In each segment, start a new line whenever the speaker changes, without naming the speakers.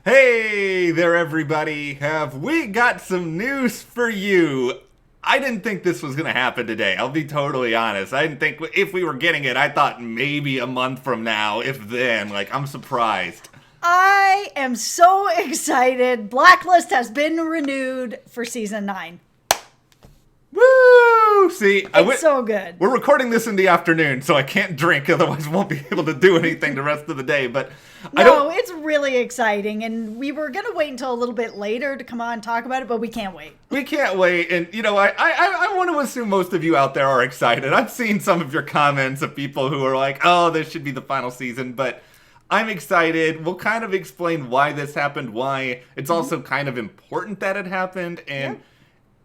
Hey there, everybody. Have we got some news for you? I didn't think this was going to happen today. I'll be totally honest. I didn't think if we were getting it, I thought maybe a month from now, if then. I'm surprised.
I am so excited. Blacklist has been renewed for season 9.
Woo! See,
It's so good.
We're recording this in the afternoon, so I can't drink, otherwise won't be able to do anything the rest of the day. But
It's really exciting, and we were going to wait until a little bit later to come on and talk about it, but we can't wait.
We can't wait, and I want to assume most of you out there are excited. I've seen some of your comments of people who are like, oh, this should be the final season, but I'm excited. We'll kind of explain why this happened, why it's also kind of important that it happened, and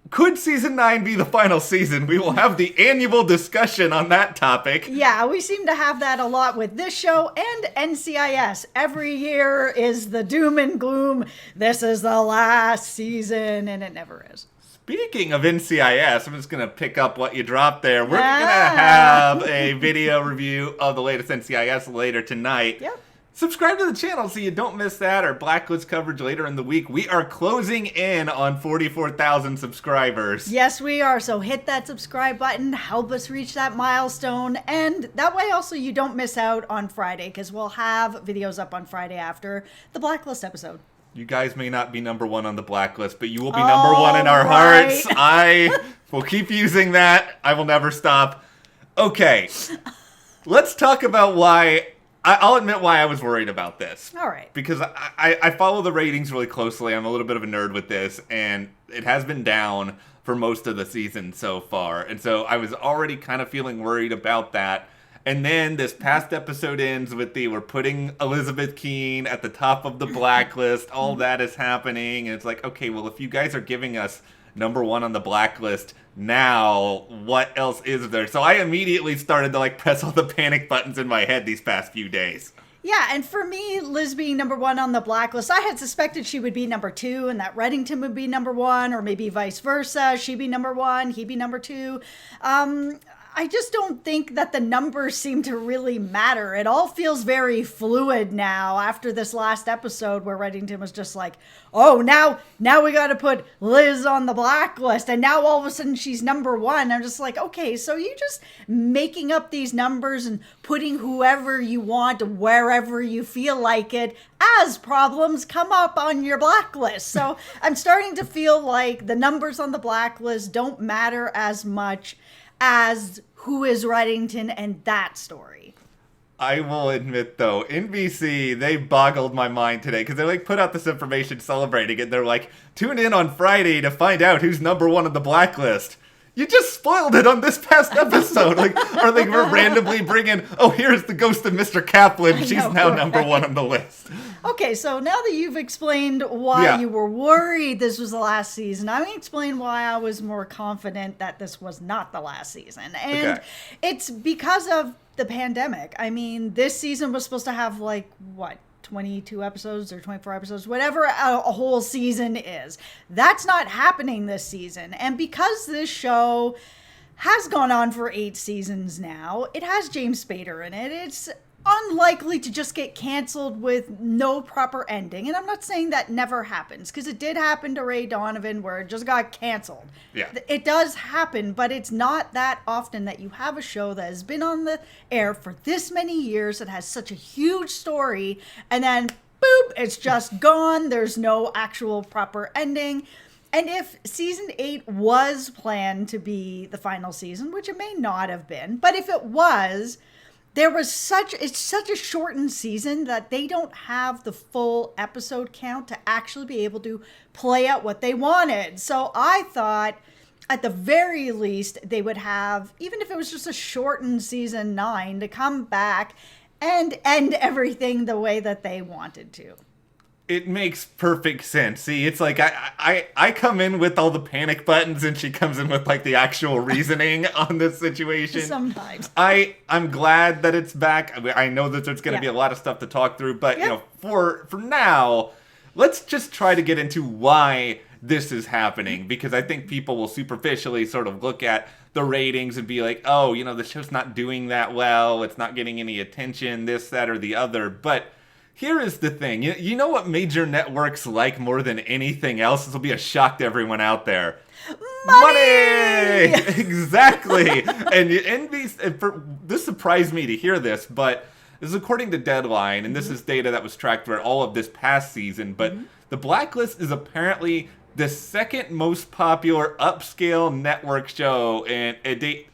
could season 9 be the final season? We will have the annual discussion on that topic.
Yeah, we seem to have that a lot with this show and NCIS. Every year is the doom and gloom. This is the last season, and it never is.
Speaking of NCIS, I'm just going to pick up what you dropped there. We're going to have a video review of the latest NCIS later tonight.
Yep.
Subscribe to the channel so you don't miss that, or Blacklist coverage later in the week. We are closing in on 44,000 subscribers.
Yes, we are. So hit that subscribe button, help us reach that milestone, and that way also you don't miss out on Friday, because we'll have videos up on Friday after the Blacklist episode.
You guys may not be number one on the Blacklist, but you will be number one in our hearts. I will keep using that. I will never stop. Okay, let's talk about why... I'll admit why I was worried about this.
All right.
Because I follow the ratings really closely. I'm a little bit of a nerd with this, and it has been down for most of the season so far. And so I was already kind of feeling worried about that. And then this past episode ends with we're putting Elizabeth Keene at the top of the Blacklist. All that is happening. And it's like, okay, well, if you guys are giving us number one on the Blacklist, now what else is there? So I immediately started to press all the panic buttons in my head these past few days.
Yeah, and for me, Liz being number one on the Blacklist, I had suspected she would be number 2 and that Reddington would be number 1, or maybe vice versa. She'd be number 1, he'd be number 2. I just don't think that the numbers seem to really matter. It all feels very fluid now after this last episode where Reddington was just like, oh, now we got to put Liz on the Blacklist, and now all of a sudden she's number 1. I'm just like, okay, so you're just making up these numbers and putting whoever you want wherever you feel like it as problems come up on your Blacklist. So I'm starting to feel like the numbers on the Blacklist don't matter as much as who is Reddington and that story.
I will admit, though, NBC, they boggled my mind today because they put out this information celebrating it. They're like, tune in on Friday to find out who's number 1 on the Blacklist. You just spoiled it on this past episode. Or they were randomly bringing, oh, here's the ghost of Mr. Kaplan. She's now number 1 on the list.
Okay, so now that you've explained why you were worried this was the last season, I'm going to explain why I was more confident that this was not the last season. And it's because of the pandemic. I mean, this season was supposed to have 22 episodes or 24 episodes, whatever a whole season is. That's not happening this season. And because this show has gone on for 8 seasons now, it has James Spader in it. It's unlikely to just get canceled with no proper ending. And I'm not saying that never happens, because it did happen to Ray Donovan where it just got canceled.
Yeah.
It does happen, but it's not that often that you have a show that has been on the air for this many years, that has such a huge story, and then boop, it's just gone. There's no actual proper ending. And if season 8 was planned to be the final season, which it may not have been, but if it was, it's such a shortened season that they don't have the full episode count to actually be able to play out what they wanted. So I thought at the very least they would have, even if it was just a shortened season 9, to come back and end everything the way that they wanted to.
It makes perfect sense. See, it's like I come in with all the panic buttons and she comes in with the actual reasoning on this situation.
Sometimes.
I'm glad that it's back. I know that there's going to be a lot of stuff to talk through, but for now, let's just try to get into why this is happening, because I think people will superficially sort of look at the ratings and be like, oh, the show's not doing that well. It's not getting any attention, this, that, or the other. But Here is the thing. You know what major networks like more than anything else? This will be a shock to everyone out there. Money! Exactly. And this surprised me to hear this, but this is according to Deadline, and this is data that was tracked for all of this past season, but the Blacklist is apparently the second most popular upscale network show in the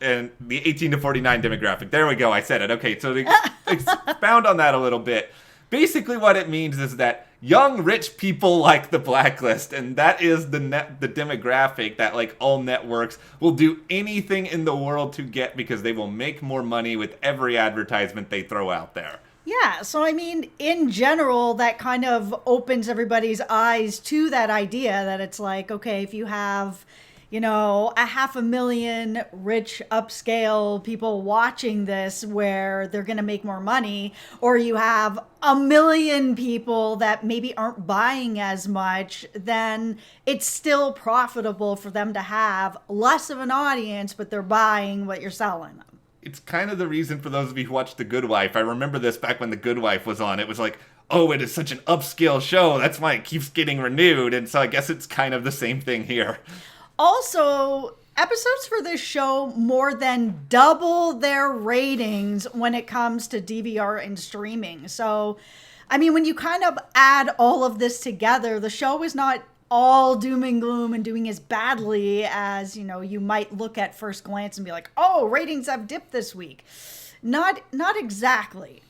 18 to 49 demographic. There we go, I said it. Okay, so to expound on that a little bit, basically what it means is that young rich people like the Blacklist, and that is the demographic that like all networks will do anything in the world to get because they will make more money with every advertisement they throw out there.
Yeah, so I mean, in general, that kind of opens everybody's eyes to that idea that it's like, okay, if you have, 500,000 rich upscale people watching this where they're going to make more money, or you have 1 million people that maybe aren't buying as much, then it's still profitable for them to have less of an audience, but they're buying what you're selling them.
It's kind of the reason for those of you who watched The Good Wife. I remember this back when The Good Wife was on. It was like, oh, it is such an upscale show. That's why it keeps getting renewed. And so I guess it's kind of the same thing here.
Also, episodes for this show more than double their ratings when it comes to DVR and streaming. So, I mean, when you kind of add all of this together, the show is not all doom and gloom and doing as badly as, you might look at first glance and be like, oh, ratings have dipped this week. Not exactly.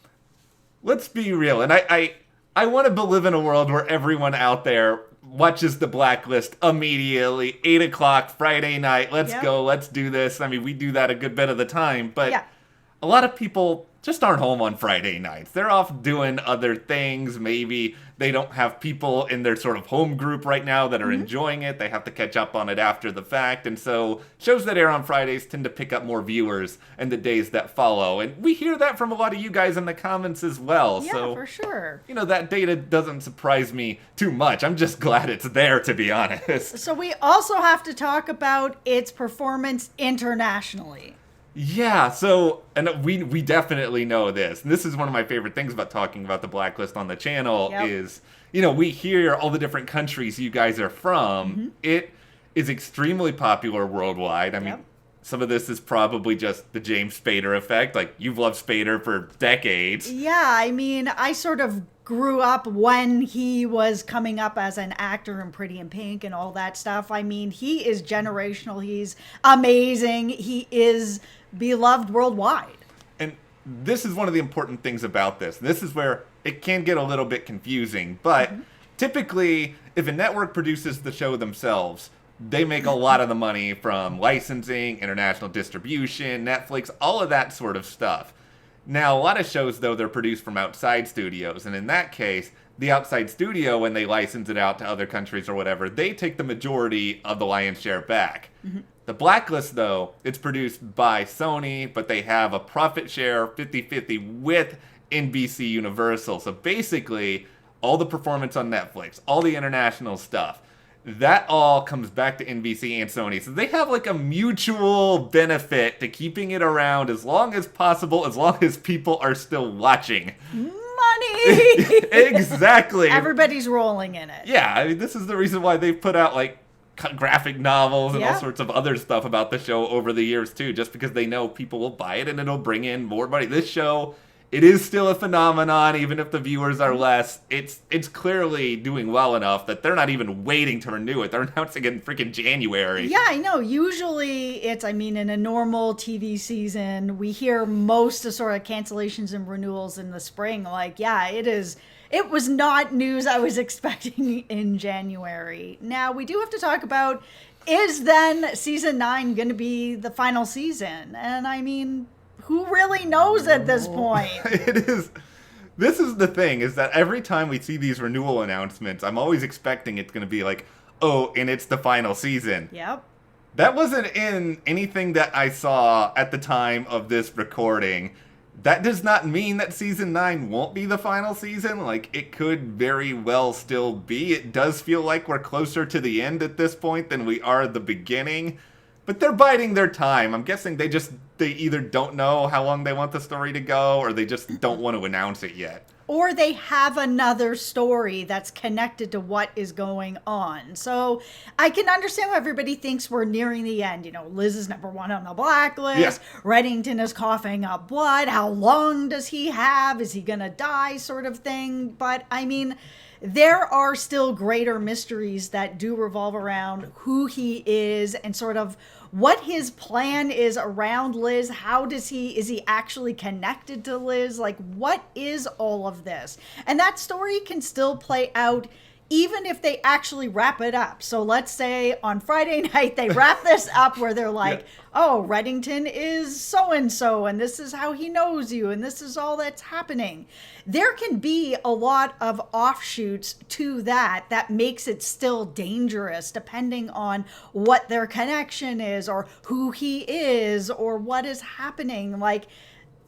Let's be real. And I want to live in a world where everyone out there watches The Blacklist immediately, 8 o'clock, Friday night. Let's go. Let's do this. I mean, we do that a good bit of the time. But a lot of people just aren't home on Friday nights. They're off doing other things. Maybe they don't have people in their sort of home group right now that are enjoying it. They have to catch up on it after the fact. And so shows that air on Fridays tend to pick up more viewers in the days that follow. And we hear that from a lot of you guys in the comments as well.
Yeah,
so,
for sure.
That data doesn't surprise me too much. I'm just glad it's there, to be honest.
So we also have to talk about its performance internationally.
Yeah, so, and we definitely know this. And this is one of my favorite things about talking about The Blacklist on the channel is, we hear all the different countries you guys are from. It is extremely popular worldwide. I mean, some of this is probably just the James Spader effect. Like, you've loved Spader for decades.
Yeah, I mean, I sort of grew up when he was coming up as an actor in Pretty in Pink and all that stuff. I mean, he is generational. He's amazing. He is beloved worldwide.
And this is one of the important things about this. This is where it can get a little bit confusing, but typically if a network produces the show themselves, they make a lot of the money from licensing, international distribution, Netflix, all of that sort of stuff. Now, a lot of shows, though, they're produced from outside studios, and in that case, the outside studio, when they license it out to other countries or whatever, they take the majority of the lion's share back. The Blacklist, though, it's produced by Sony, but they have a profit share 50-50 with NBC Universal. So basically, all the performance on Netflix, all the international stuff, that all comes back to NBC and Sony. So they have like a mutual benefit to keeping it around as long as possible, as long as people are still watching.
Money!
Exactly.
Everybody's rolling in it.
Yeah, I mean, this is the reason why they've put out like graphic novels and all sorts of other stuff about the show over the years too, just because they know people will buy it and it'll bring in more money. This show, it is still a phenomenon, even if the viewers are less. It's clearly doing well enough that they're not even waiting to renew it. They're announcing it in freaking January.
Yeah, I know. Usually in a normal TV season, we hear most of sort of cancellations and renewals in the spring. Like, yeah, it is. It was not news I was expecting in January. Now, we do have to talk about, is then season 9 going to be the final season? And I mean, who really knows at this point?
It is. This is the thing, is that every time we see these renewal announcements, I'm always expecting it's going to be like, oh, and it's the final season.
Yep.
That wasn't in anything that I saw at the time of this recording. That does not mean that season 9 won't be the final season. Like, it could very well still be. It does feel like we're closer to the end at this point than we are at the beginning. But they're biding their time. I'm guessing they either don't know how long they want the story to go, or they just don't want to announce it yet.
or they have another story that's connected to what is going on. So I can understand why everybody thinks we're nearing the end. Liz is number one on the blacklist.
Yeah.
Reddington is coughing up blood. How long does he have? Is he going to die, sort of thing? But I mean, there are still greater mysteries that do revolve around who he is and sort of what his plan is around Liz. Is he actually connected to Liz? Like, what is all of this? And that story can still play out even if they actually wrap it up. So let's say on Friday night, they wrap this up where they're like, yeah. Oh, Reddington is so-and-so, and this is how he knows you, and this is all that's happening. There can be a lot of offshoots to that makes it still dangerous, depending on what their connection is, or who he is, or what is happening. Like,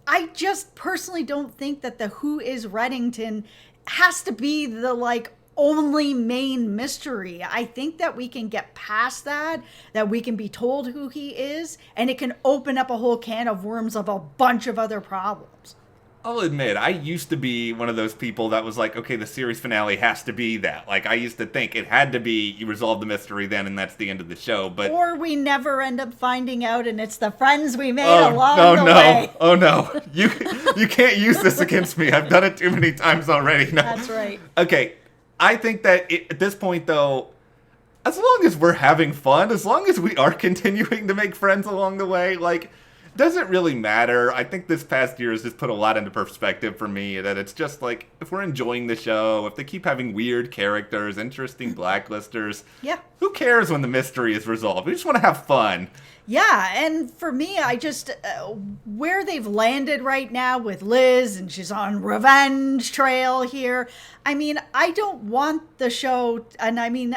I just personally don't think that the who is Reddington has to be the, only main mystery. I think that we can get past that we can be told who he is, and it can open up a whole can of worms of a bunch of other problems.
I'll admit, I used to be one of those people that was like, okay, the series finale has to be that. Like, I used to think it had to be, you resolve the mystery then, and that's the end of the show, but...
Or we never end up finding out, and it's the friends we made along the way.
Oh, no. You can't use this against me. I've done it too many times already. No.
That's right.
Okay. I think that at this point, though, as long as we're having fun, as long as we are continuing to make friends along the way, doesn't really matter. I think this past year has just put a lot into perspective for me, that it's just if we're enjoying the show, if they keep having weird characters, interesting blacklisters,
yeah,
who cares when the mystery is resolved? We just want to have fun.
Yeah, and for me, I just, where they've landed right now with Liz, and she's on revenge trail here, I mean, I don't want the show, and I mean,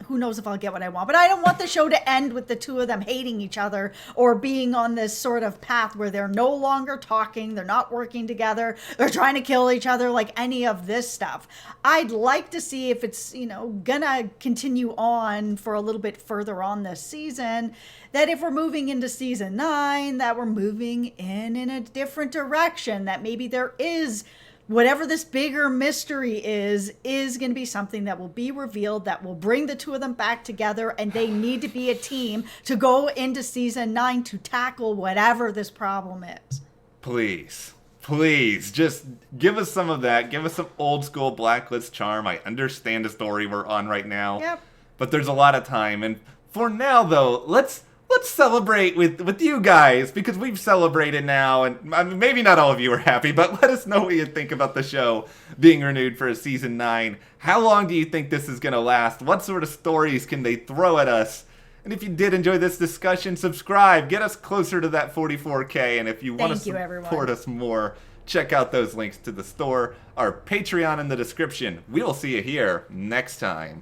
who knows if I'll get what I want, but I don't want the show to end with the two of them hating each other or being on this sort of path where they're no longer talking, they're not working together, they're trying to kill each other, any of this stuff. I'd like to see if it's, gonna continue on for a little bit further on this season, that if we're moving into season 9, that we're moving in a different direction, that maybe there is whatever this bigger mystery is going to be something that will be revealed, that will bring the two of them back together, and they need to be a team to go into season 9 to tackle whatever this problem is.
Please, just give us some of that. Give us some old school Blacklist charm. I understand the story we're on right now.
Yep.
But there's a lot of time. And for now, though, let's celebrate with you guys, because we've celebrated now, and I mean, maybe not all of you are happy, but let us know what you think about the show being renewed for a season 9. How long do you think this is going to last? What sort of stories can they throw at us? And if you did enjoy this discussion, subscribe. Get us closer to that 44K, and if you want to support us more, check out those links to the store, our Patreon in the description. We'll see you here next time.